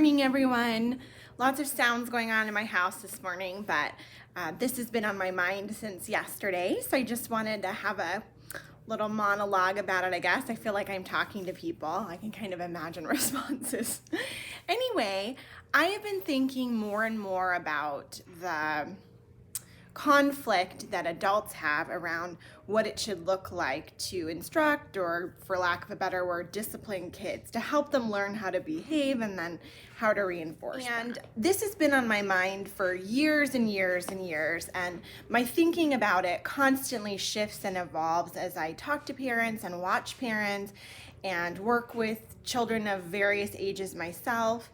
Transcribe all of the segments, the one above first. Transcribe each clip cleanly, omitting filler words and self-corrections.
morning, everyone. Lots of sounds going on in my house this morning, but this has been on my mind since yesterday, so I just wanted to have a little monologue about it, I guess. I feel like I'm talking to people. I can kind of imagine responses. Anyway, I have been thinking more and more about the conflict that adults have around what it should look like to instruct, or for lack of a better word, discipline kids, to help them learn how to behave and then how to reinforce and that. This has been on my mind for years and years and years, and my thinking about it constantly shifts and evolves as I talk to parents and watch parents and work with children of various ages myself,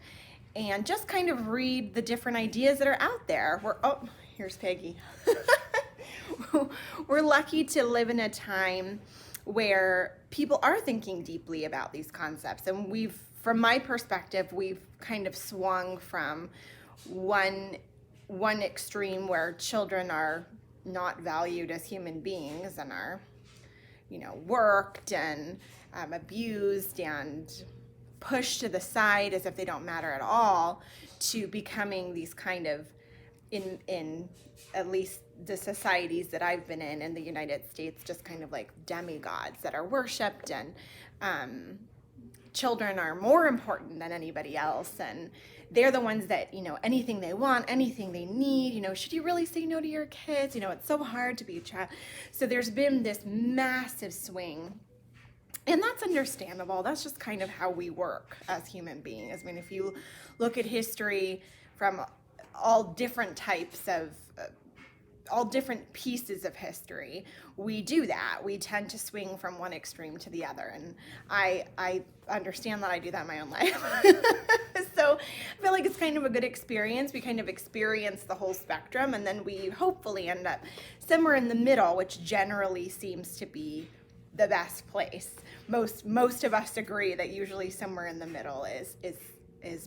and just kind of read the different ideas that are out there. Here's Peggy. We're lucky to live in a time where people are thinking deeply about these concepts. And from my perspective, we've kind of swung from one extreme where children are not valued as human beings and are, worked and abused and pushed to the side as if they don't matter at all, to becoming these kind of, in at least the societies that I've been in the United States, just kind of like demigods that are worshipped, and children are more important than anybody else, and they're the ones that, anything they want, anything they need, should you really say no to your kids? It's so hard to be a child. So there's been this massive swing, and that's understandable. That's just kind of how we work as human beings. I mean, if you look at history from all different pieces of history, we do that. We tend to swing from one extreme to the other, and I understand that I do that in my own life. So I feel like it's kind of a good experience. We kind of experience the whole spectrum, and then we hopefully end up somewhere in the middle, which generally seems to be the best place. Most of us agree that usually somewhere in the middle is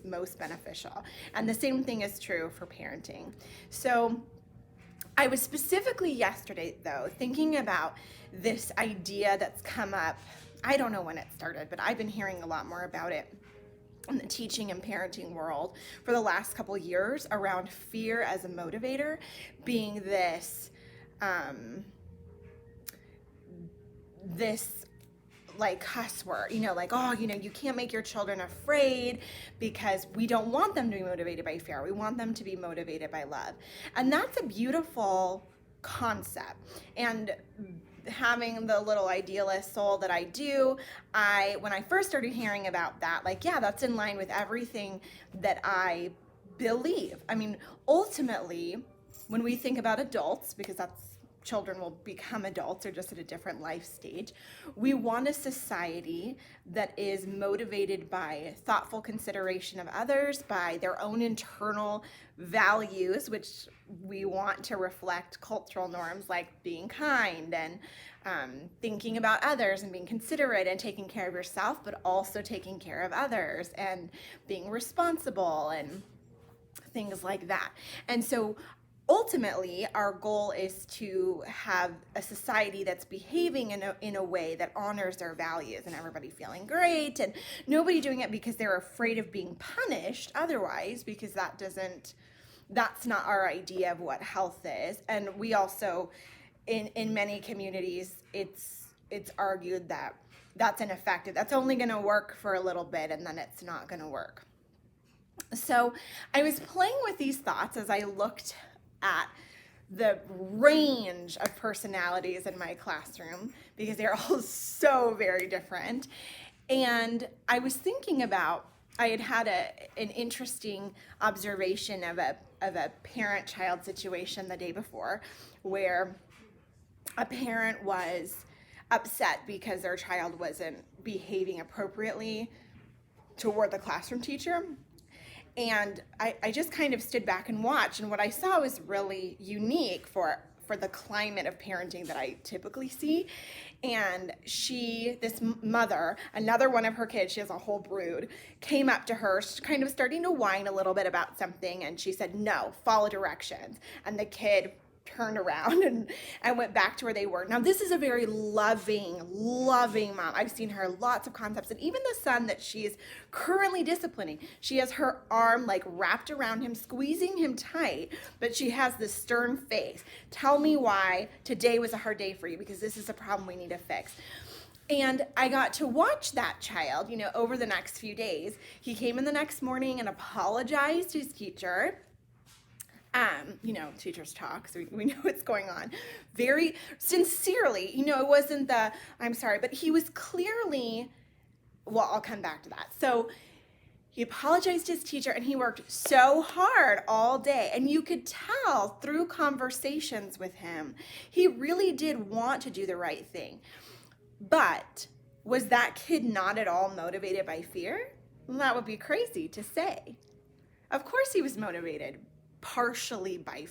most beneficial. And the same thing is true for parenting. So I was specifically yesterday, though, thinking about this idea that's come up. I don't know when it started, but I've been hearing a lot more about it in the teaching and parenting world for the last couple of years, around fear as a motivator being this like cuss word, you can't make your children afraid, because we don't want them to be motivated by fear. We want them to be motivated by love. And that's a beautiful concept. And having the little idealist soul that I do, when I first started hearing about that, that's in line with everything that I believe. I mean, ultimately, when we think about adults, because children will become adults, or just at a different life stage, we want a society that is motivated by thoughtful consideration of others, by their own internal values, which we want to reflect cultural norms like being kind and thinking about others and being considerate and taking care of yourself, but also taking care of others and being responsible and things like that. And so ultimately, our goal is to have a society that's behaving in a way that honors their values, and everybody feeling great, and nobody doing it because they're afraid of being punished otherwise, because that's not our idea of what health is. And we also, in many communities, it's argued that that's ineffective. That's only going to work for a little bit, and then it's not going to work. So I was playing with these thoughts as I looked at the range of personalities in my classroom, because they're all so very different. And I was thinking about, I had an interesting observation of a parent-child situation the day before, where a parent was upset because their child wasn't behaving appropriately toward the classroom teacher. And I just kind of stood back and watched, and what I saw was really unique for the climate of parenting that I typically see. And this mother, another one of her kids, she has a whole brood, came up to her, kind of starting to whine a little bit about something, and she said, "No, follow directions." And the kid turned around and went back to where they were. Now, this is a very loving mom. I've seen her lots of concepts, and even the son that she is currently disciplining, she has her arm like wrapped around him, squeezing him tight, but she has this stern face. Tell me why today was a hard day for you, because this is a problem we need to fix. And I got to watch that child, over the next few days. He came in the next morning and apologized to his teacher. Teachers talk, so we know what's going on. Very sincerely, it wasn't I'm sorry, but he was clearly, well, I'll come back to that. So he apologized to his teacher, and he worked so hard all day. And you could tell through conversations with him, he really did want to do the right thing. But was that kid not at all motivated by fear? Well, that would be crazy to say. Of course he was motivated partially by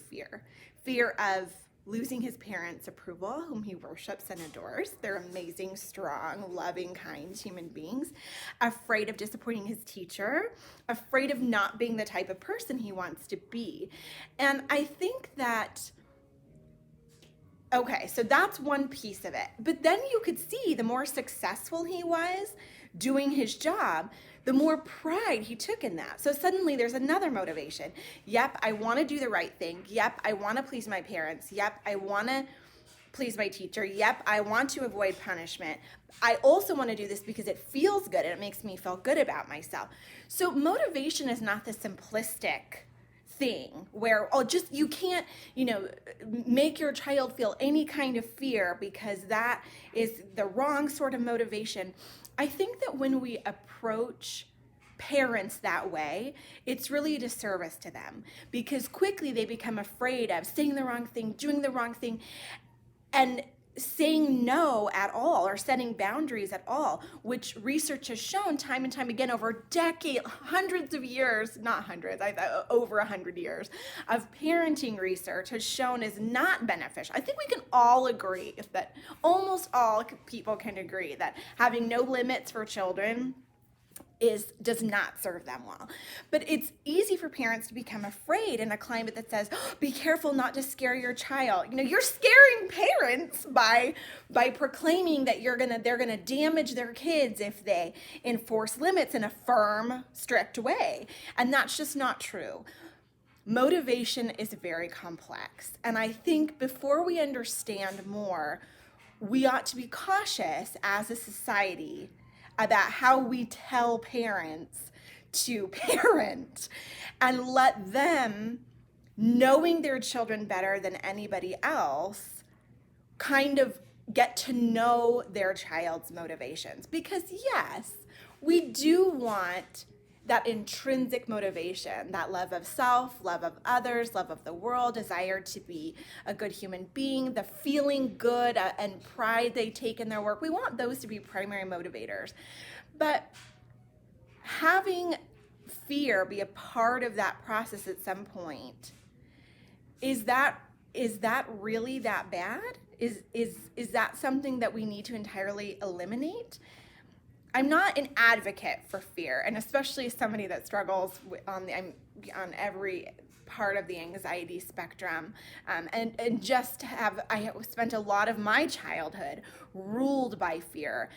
fear of losing his parents' approval, whom he worships and adores. They're amazing, strong, loving, kind human beings. Afraid of disappointing his teacher, afraid of not being the type of person he wants to be. And I think that, okay, so that's one piece of it. But then you could see the more successful he was doing his job, the more pride he took in that. So suddenly there's another motivation. Yep, I want to do the right thing. Yep, I want to please my parents. Yep, I want to please my teacher. Yep, I want to avoid punishment. I also want to do this because it feels good and it makes me feel good about myself. So motivation is not the simplistic thing where, you can't, make your child feel any kind of fear because that is the wrong sort of motivation. I think that when we approach parents that way, it's really a disservice to them, because quickly they become afraid of saying the wrong thing, doing the wrong thing, and saying no at all or setting boundaries at all, which research has shown time and time again over hundreds of years, not hundreds, over 100 years of parenting research has shown is not beneficial. I think we can all agree that almost all people can agree that having no limits for children does not serve them well. But it's easy for parents to become afraid in a climate that says, be careful not to scare your child. You're scaring parents by proclaiming that they're gonna damage their kids if they enforce limits in a firm, strict way. And that's just not true. Motivation is very complex. And I think before we understand more, we ought to be cautious as a society about how we tell parents to parent and let them, knowing their children better than anybody else, kind of get to know their child's motivations. Because yes, we do want that intrinsic motivation, that love of self, love of others, love of the world, desire to be a good human being, the feeling good and pride they take in their work. We want those to be primary motivators. But having fear be a part of that process at some point, is that really that bad? Is that something that we need to entirely eliminate? I'm not an advocate for fear, and especially somebody that struggles on every part of the anxiety spectrum, and I spent a lot of my childhood ruled by fear.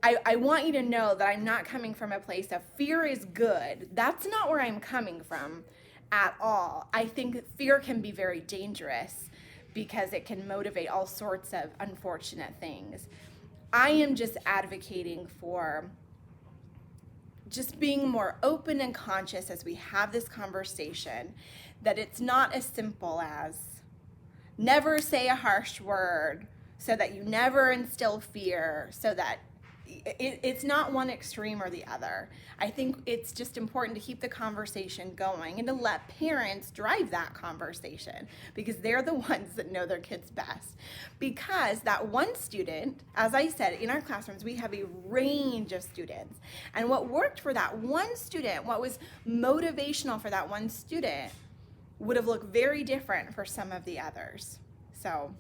I want you to know that I'm not coming from a place of fear is good. That's not where I'm coming from at all. I think fear can be very dangerous because it can motivate all sorts of unfortunate things. I am just advocating for just being more open and conscious as we have this conversation, that it's not as simple as never say a harsh word so that you never instill fear, so that it's not one extreme or the other. I think it's just important to keep the conversation going and to let parents drive that conversation, because they're the ones that know their kids best. Because that one student, as I said, in our classrooms, we have a range of students. And what worked for that one student, what was motivational for that one student, would have looked very different for some of the others. So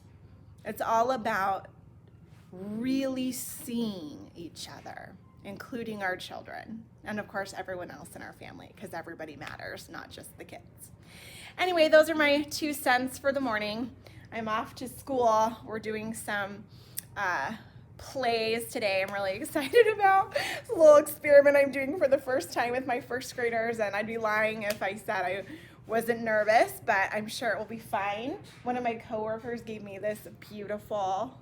it's all about really seeing each other, including our children, and of course everyone else in our family, because everybody matters, not just the kids. Anyway, those are my 2 cents for the morning. I'm off to school. We're doing some plays today. I'm really excited about this little experiment I'm doing for the first time with my first graders, and I'd be lying if I said I wasn't nervous, but I'm sure it will be fine. One of my coworkers gave me this beautiful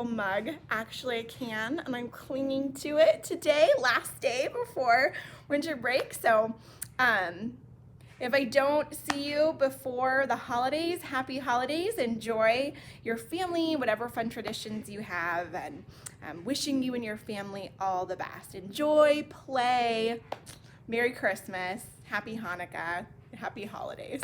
mug, actually a can, and I'm clinging to it today, last day before winter break. So if I don't see you before the holidays, happy holidays. Enjoy your family, whatever fun traditions you have, and wishing you and your family all the best. Enjoy, play. Merry Christmas, Happy Hanukkah, Happy Holidays.